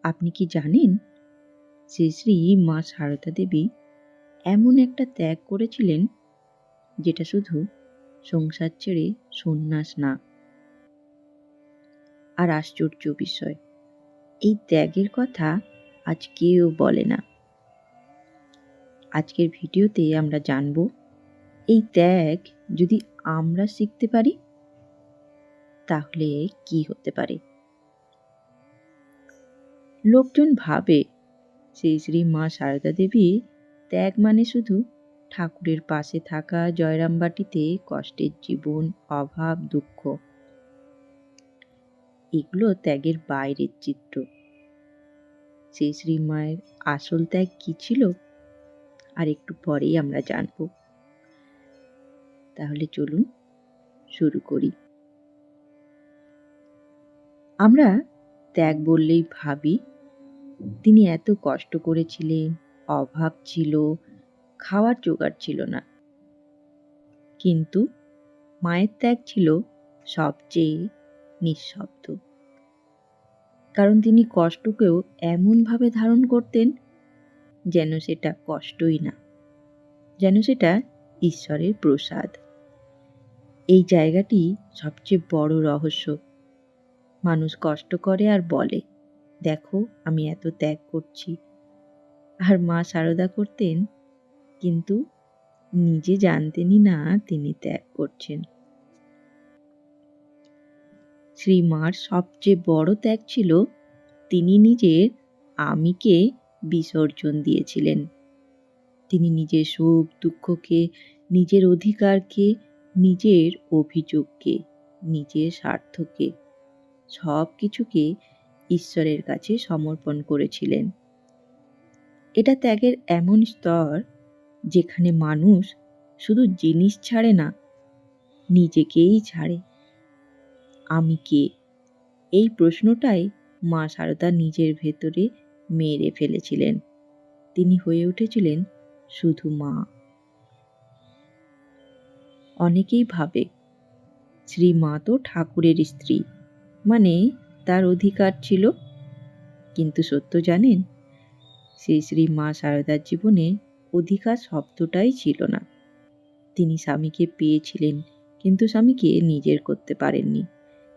আপনি কি জানেন শ্রী শ্রী মা সারদা দেবী এমন একটা ত্যাগ করেছিলেন যেটা শুধু সংসার ছেড়ে সন্ন্যাস না। আর আশ্চর্য বিষয়, এই ত্যাগের কথা আজ কেউ বলে না। আজকের ভিডিওতে আমরা জানব এই ত্যাগ যদি আমরা শিখতে পারি তাহলে কি হতে পারে। লোকজন ভাবে শ্রী শ্রী মা সারদা দেবী ত্যাগ মানে শুধু ঠাকুরের পাশে থাকা জয়রামবাটিতে কষ্টের জীবন, অভাব, দুঃখ। এগুলো ত্যাগের বাইরের চিত্র। শ্রী শ্রী মায়ের আসল ত্যাগ কি ছিল আর একটু পরেই আমরা জানব। তাহলে চলুন শুরু করি। আমরা ত্যাগ বললেই ভাবি তিনি এত কষ্ট করেছিলেন, অভাব ছিল, খাওয়ার জোগাড় ছিল না। কিন্তু মায়ের ত্যাগ ছিল সবচেয়ে নিঃশব্দ। কারণ তিনি কষ্টকেও এমনভাবে ধারণ করতেন যেন সেটা কষ্টই না, যেন সেটা ঈশ্বরের প্রসাদ। এই জায়গাটি সবচেয়ে বড় রহস্য। মানুষ কষ্ট করে আর বলে, দেখো আমি এত ত্যাগ করছি। আর মা সারদা করতেন, কিন্তু নিজে জানতেনই না তিনি ত্যাগ করছেন। শ্রী মার সবচেয়ে বড় ত্যাগ ছিল তিনি নিজের আমিকে বিসর্জন দিয়েছিলেন। তিনি নিজের সুখ দুঃখকে, নিজের অধিকারকে, নিজের অভিযোগকে, নিজের স্বার্থকে, সব কিছুকে ঈশ্বরের কাছে সমর্পণ করেছিলেন। এটা ত্যাগের এমন স্তর যেখানে মানুষ শুধু জিনিস ছাড়ে না, নিজেকেই ছাড়ে। আমি কে? এই প্রশ্নটাই মা সারদা নিজের ভেতরে মেরে ফেলেছিলেন। তিনি হয়ে উঠেছিলেন শুধু মা। অনেকেই ভাবে শ্রী মা তো ঠাকুরের স্ত্রী, মানে তার অধিকার ছিল। কিন্তু সত্য জানেন, শ্রী শ্রী মা সারদার জীবনে অধিকার শব্দটাই ছিল না। তিনি স্বামীকে পেয়েছিলেন, কিন্তু স্বামীকে নিজের করতে পারেননি,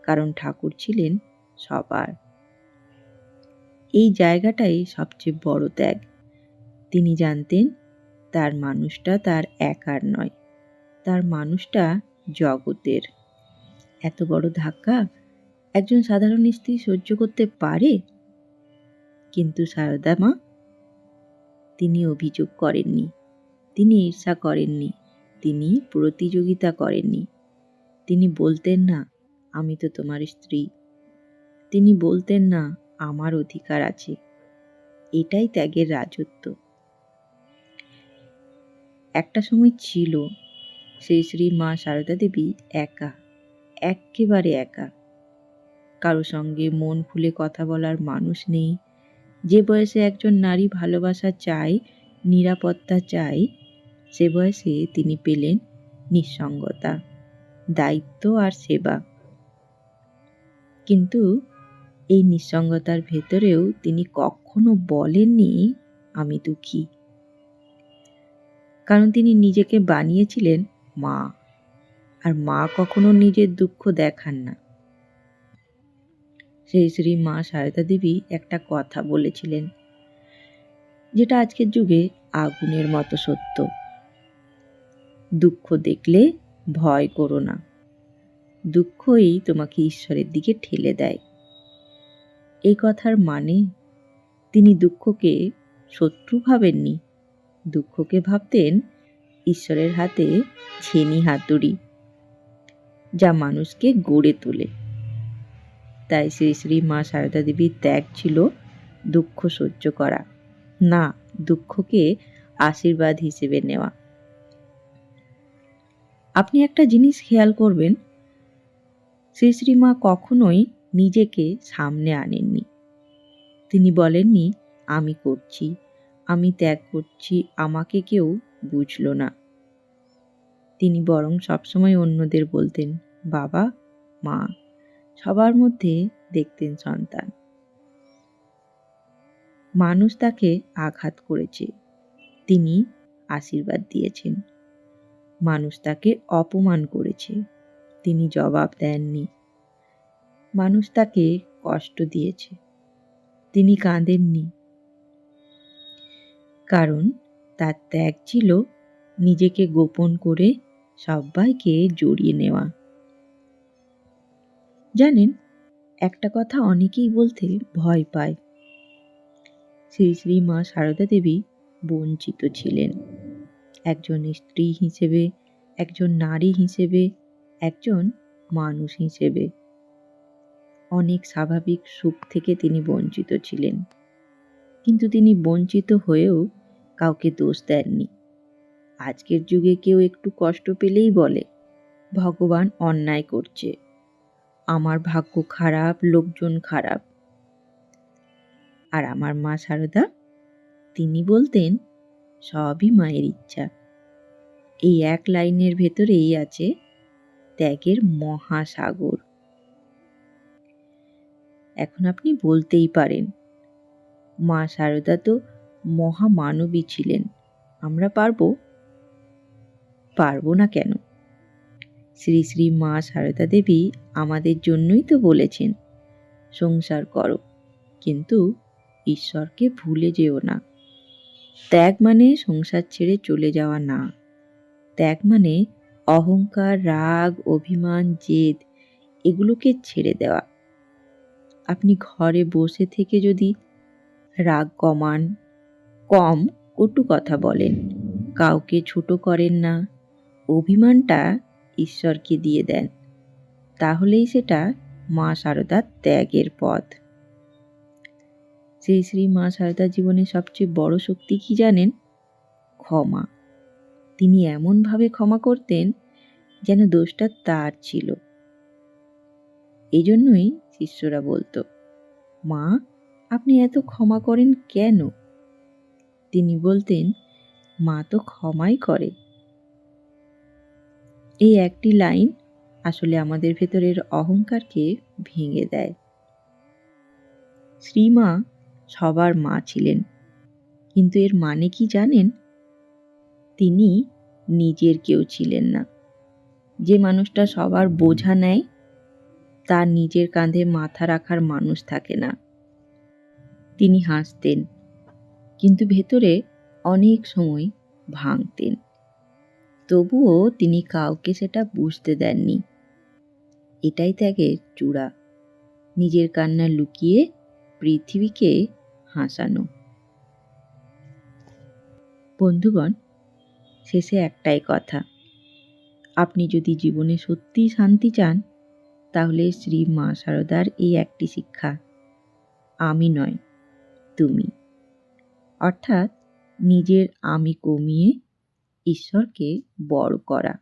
কারণ ঠাকুর ছিলেন সবার। এই জায়গাটাই সবচেয়ে বড় ত্যাগ। তিনি জানতেন তার মানুষটা তার একার নয়, তার মানুষটা জগতের। এত বড় ধাক্কা একজন সাধারণ স্ত্রী সহ্য করতে পারে? কিন্তু সারদা মা, তিনি অভিযোগ করেননি, তিনি ঈর্ষা করেননি, তিনি প্রতিযোগিতা করেননি। তিনি বলতেন না আমি তো তোমার স্ত্রী। তিনি বলতেন না আমার অধিকার আছে। এটাই ত্যাগের রাজত্ব। একটা সময় ছিল শ্রী শ্রী মা সারদা দেবী একা, একেবারে একা। কারো সঙ্গে মন খুলে কথা বলার মানুষ নেই। যে বয়সে একজন নারী ভালোবাসা চায়, নিরাপত্তা চায়, সে বয়সে তিনি পেলেন নিঃসঙ্গতা, দায়িত্ব আর সেবা। কিন্তু এই নিঃসঙ্গতার ভেতরেও তিনি কখনো বলেননি আমি দুঃখী। কারণ তিনি নিজেকে বানিয়েছিলেন মা, আর মা কখনো নিজের দুঃখ দেখান না। শ্রী শ্রী মা সারদা দেবী একটা কথা বলেছিলেন, যেটা আজকের যুগে আগুনের মতো সত্য। দুঃখ দেখলে ভয় করো না, দুঃখই তোমাকে ঈশ্বরের দিকে ঠেলে দেয়। এই কথার মানে তিনি দুঃখকে শত্রু ভাবেননি, দুঃখকে ভাবতেন ঈশ্বরের হাতে ছেনি হাতুড়ি, যা মানুষকে গড়ে তোলে। তাই শ্রী শ্রী মা সারদা দেবীর ত্যাগ ছিল দুঃখ সহ্য করা না, দুঃখকে আশীর্বাদ হিসেবে নেওয়া। আপনি একটা জিনিস খেয়াল করবেন, শ্রী শ্রী মা কখনোই নিজেকে সামনে আনেননি। তিনি বলেননি আমি করছি, আমি ত্যাগ করছি, আমাকে কেউ বুঝলো না। তিনি বরং সবসময় অন্যদের বলতেন বাবা, মা, সবার মধ্যে দেখতেন সন্তান। মানুষ তাকে আঘাত করেছে, তিনি আশীর্বাদ দিয়েছেন। মানুষ তাকে অপমান করেছে, তিনি জবাব দেননি। মানুষ তাকে কষ্ট দিয়েছে, তিনি কাঁদেননি। কারণ তার ত্যাগ ছিল নিজেকে গোপন করে সবাইকে জড়িয়ে নেওয়া। জানেন, একটা কথা অনেকেই বলতে ভয় পায়। শ্রী শ্রী মা সারদা দেবী বঞ্চিত ছিলেন, একজন স্ত্রী হিসেবে, একজন নারী হিসেবে, একজন মানুষ হিসেবে। অনেক স্বাভাবিক সুখ থেকে তিনি বঞ্চিত ছিলেন, কিন্তু তিনি বঞ্চিত হয়েও কাউকে দোষ দেননি। আজকের যুগে কেউ একটু কষ্ট পেলেই বলে, ভগবান অন্যায় করছে, আমার ভাগ্য খারাপ, লোকজন খারাপ। আর আমার মা সারদা, তিনি বলতেন, সবই মায়ের ইচ্ছা। এই এক লাইনের ভেতরেই আছে ত্যাগের মহাসাগর। এখন আপনি বলতেই পারেন, মা সারদা তো মহামানবী ছিলেন, আমরা পারবো? পারবো না কেন? শ্রী শ্রী মা সারদা দেবী আমাদের জন্যই তো বলেছেন, সংসার করো, কিন্তু ঈশ্বরকে ভুলে যেও না। ত্যাগ মানে সংসার ছেড়ে চলে যাওয়া না। ত্যাগ মানে অহংকার, রাগ, অভিমান, জেদ এগুলোকে ছেড়ে দেওয়া। আপনি ঘরে বসে থেকে যদি রাগ কমান, কম কটু কথা বলেন, কাউকে ছোট করেন না, অভিমানটা ঈশ্বরকে দিয়ে দেন, তাহলেই সেটা মা সারদার ত্যাগের পথ। শ্রী শ্রী মা সারদার জীবনের সবচেয়ে বড় শক্তি কি জানেন? ক্ষমা। তিনি এমনভাবে ক্ষমা করতেন যেন দোষটা তার ছিল। এই জন্যই শিষ্যরা বলতো, মা আপনি এত ক্ষমা করেন কেন? তিনি বলতেন, মা তো ক্ষমাই করে। এই একটি লাইন আসলে আমাদের ভেতরের অহংকারকে ভেঙে দেয়। শ্রীমা সবার মা ছিলেন, কিন্তু এর মানে কি জানেন? তিনি নিজের কেউ ছিলেন না। যে মানুষটা সবার বোঝা নেয়, তার নিজের কাঁধে মাথা রাখার মানুষ থাকে না। তিনি হাসতেন, কিন্তু ভেতরে অনেক সময় ভাঙতেন। তবুও তিনি কাউকে সেটা বুঝতে দেননি। এটাই ত্যাগের চূড়া, নিজের কান্না লুকিয়ে পৃথিবীকে হাসানো। বন্ধুগণ, শেষে একটাই কথা, আপনি যদি জীবনে সত্যি শান্তি চান, তাহলে শ্রী মা সারদার এই একটি শিক্ষা, আমি নয় তুমি, অর্থাৎ নিজের আমি কমিয়ে ঈশ্বরকে বড় করা।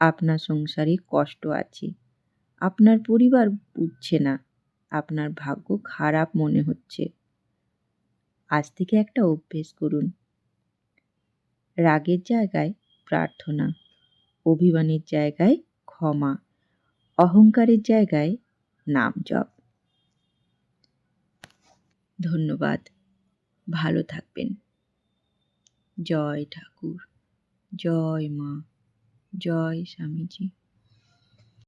আপনার সংসারে কষ্ট আছে, আপনার পরিবার বুঝছে না, আপনার ভাগ্য খারাপ মনে হচ্ছে, আজ থেকে একটা অভ্যেস করুন। রাগের জায়গায় প্রার্থনা, অভিমানের জায়গায় ক্ষমা, অহংকারের জায়গায় নাম জপ। ধন্যবাদ, ভালো থাকবেন। জয় ঠাকুর, জয় মা, জয় স্বামীজি।